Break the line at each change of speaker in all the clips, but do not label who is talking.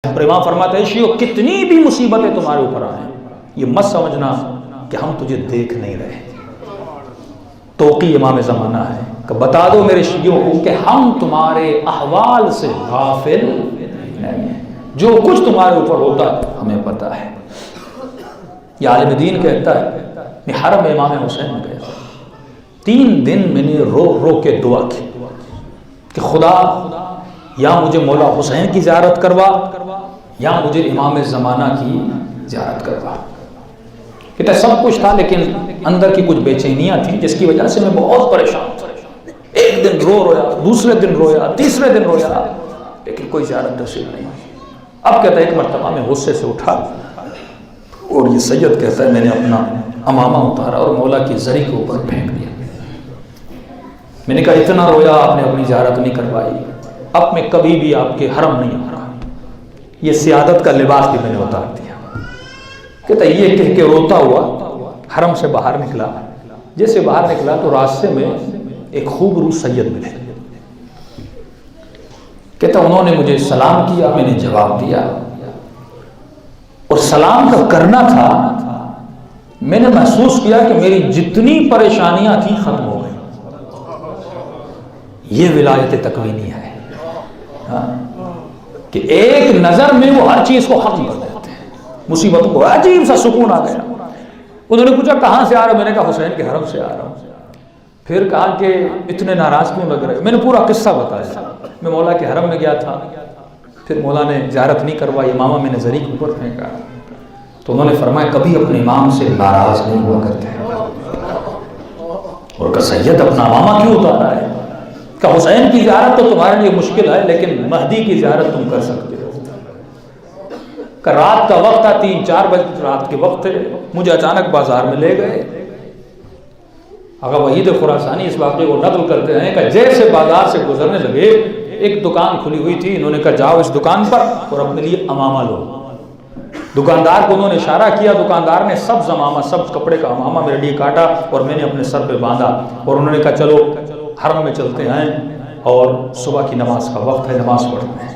پر امام فرماتے ہیں شیعو کتنی بھی مصیبتیں تمہارے اوپر آئیں یہ مت سمجھنا کہ ہم تجھے دیکھ نہیں رہے. توقی امام زمانہ ہے کہ بتا دو میرے شیعوں کو کہ ہم تمہارے احوال سے غافل نہیں ہیں، جو کچھ تمہارے اوپر ہوتا ہے ہمیں پتہ ہے. یہ عالم دین کہتا ہے میں حرم امام حسین میں گیا 3 دن میں نے رو رو کے دعا کی کہ خدا یا مجھے مولا حسین کی زیارت کروا یا مجھے امام زمانہ کی زیارت کروا. کہتا ہے سب کچھ تھا لیکن اندر کی کچھ بے چینیاں تھیں جس کی وجہ سے میں بہت پریشان تھا. ایک دن رویا، دوسرے دن رویا، تیسرے دن رویا، لیکن کوئی زیارت نصیب نہیں ہوئی. اب کہتا ہے ایک مرتبہ میں غصے سے اٹھا اور یہ سید کہتا ہے میں نے اپنا امامہ اتارا اور مولا کی زری کے اوپر پھینک دیا. میں نے کہا اتنا رویا آپ نے اپنی زیارت نہیں کروائی، اب میں کبھی بھی آپ کے حرم نہیں آ رہا. یہ سیادت کا لباس بھی میں نے اتار دیا. کہتا ہے یہ کہہ کے روتا ہوا حرم سے باہر نکلا. جیسے باہر نکلا تو راستے میں ایک خوبرو سید ملے. کہتا انہوں نے مجھے سلام کیا، میں نے جواب دیا اور سلام کا کرنا تھا میں نے محسوس کیا کہ میری جتنی پریشانیاں تھیں ختم ہو گئی. یہ ولایت تکوینی ہے کہ ایک نظر میں وہ ہر چیز کو ختم کر دیتے ہیں، مصیبتوں کو. عجیب سا سکون آ گیا. انہوں نے پوچھا کہاں سے آ رہا ہوں؟ میں نے کہا حسین کے حرم سے آ رہا ہوں. پھر کہا کہ اتنے ناراض کیوں لگ رہے؟ میں نے پورا قصہ بتایا. میں مولا کے حرم میں گیا تھا، پھر مولا نے زیارت نہیں کروائی، امامہ میں نے زری کے اوپر پھینکا. تو انہوں نے فرمایا کبھی اپنے امام سے ناراض نہیں ہوا کرتے. اور کہ سید اپنا امامہ کیوں اتارا ہے؟ کہ حسین کی زیارت تو تمہارے لیے مشکل ہے لیکن مہدی کی زیارت تم کر سکتے ہو. کہ رات کا وقت تھا، 3-4 بجے رات کے وقت تھے، مجھے اچانک بازار میں لے گئے. آقا وحید خراسانی اس واقعے کو نقل کرتے ہیں کہ جیسے بازار سے گزرنے لگے ایک دکان کھلی ہوئی تھی. انہوں نے کہا جاؤ اس دکان پر اور اپنے لیے امامہ لو. دکاندار کو انہوں نے اشارہ کیا، دکاندار نے سبز امامہ، سبز کپڑے کا امامہ میرے لیے کاٹا اور میں نے اپنے سر پہ باندھا. اور انہوں نے کہا چلو حرم میں چلتے ہیں اور صبح کی نماز کا وقت ہے، نماز پڑھتے ہیں.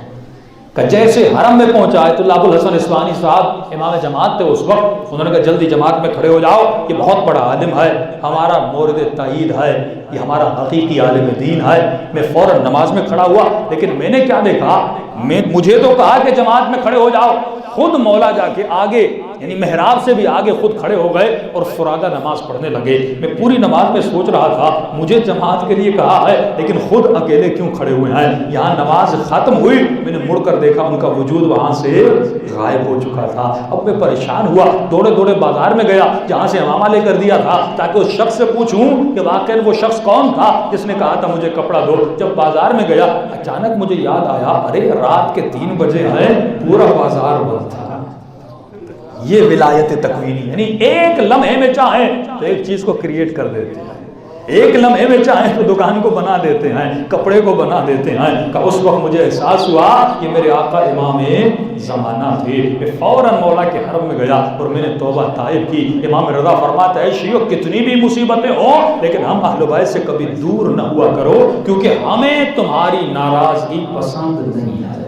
کہ جیسے حرم میں پہنچا ہے تو ابو الحسن اصفہانی صاحب امام جماعت تھے اس وقت. انہوں نے کہا جلدی جماعت میں کھڑے ہو جاؤ، یہ بہت بڑا عالم ہے، ہمارا مورد تائید ہے، یہ ہمارا حقیقی عالم دین ہے. میں فوراً نماز میں کھڑا ہوا لیکن میں نے کیا دیکھا، مجھے تو کہا کہ جماعت میں کھڑے ہو جاؤ، خود مولا جا کے آگے یعنی محراب سے بھی آگے خود کھڑے ہو گئے اور فرادا نماز پڑھنے لگے. میں پوری نماز میں سوچ رہا تھا مجھے جماعت کے لیے کہا ہے لیکن خود اکیلے کیوں کھڑے ہوئے ہیں. یہاں نماز ختم ہوئی، میں نے مڑ کر دیکھا ان کا وجود وہاں سے غائب ہو چکا تھا. اب میں پریشان ہوا، دوڑے دوڑے بازار میں گیا جہاں سے امامہ لے کر دیا تھا تاکہ اس شخص سے پوچھوں کہ واقعی وہ شخص کون تھا جس نے کہا تھا مجھے کپڑا دو. جب بازار میں گیا اچانک مجھے یاد آیا ارے رات کے 3 بجے ہیں، پورا بازار بند تھا. یہ ولایت تکوینی یعنی ایک لمحے میں چاہیں تو ایک چیز کو کریٹ کر دیتے ہیں، ایک لمحے میں چاہیں تو دکان کو بنا دیتے ہیں، کپڑے کو بنا دیتے ہیں. کہ اس وقت مجھے احساس ہوا کہ میرے آقا امام زمانہ تھے. میں فوراً مولا کے حرم میں گیا اور میں نے توبہ طائب کی. امام رضا فرماتا ہے شیعو کتنی بھی مصیبتیں ہوں لیکن ہم اہل بیت سے کبھی دور نہ ہوا کرو کیونکہ ہمیں تمہاری ناراضگی پسند نہیں ہے.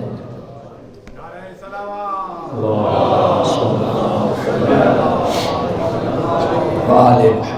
اللہ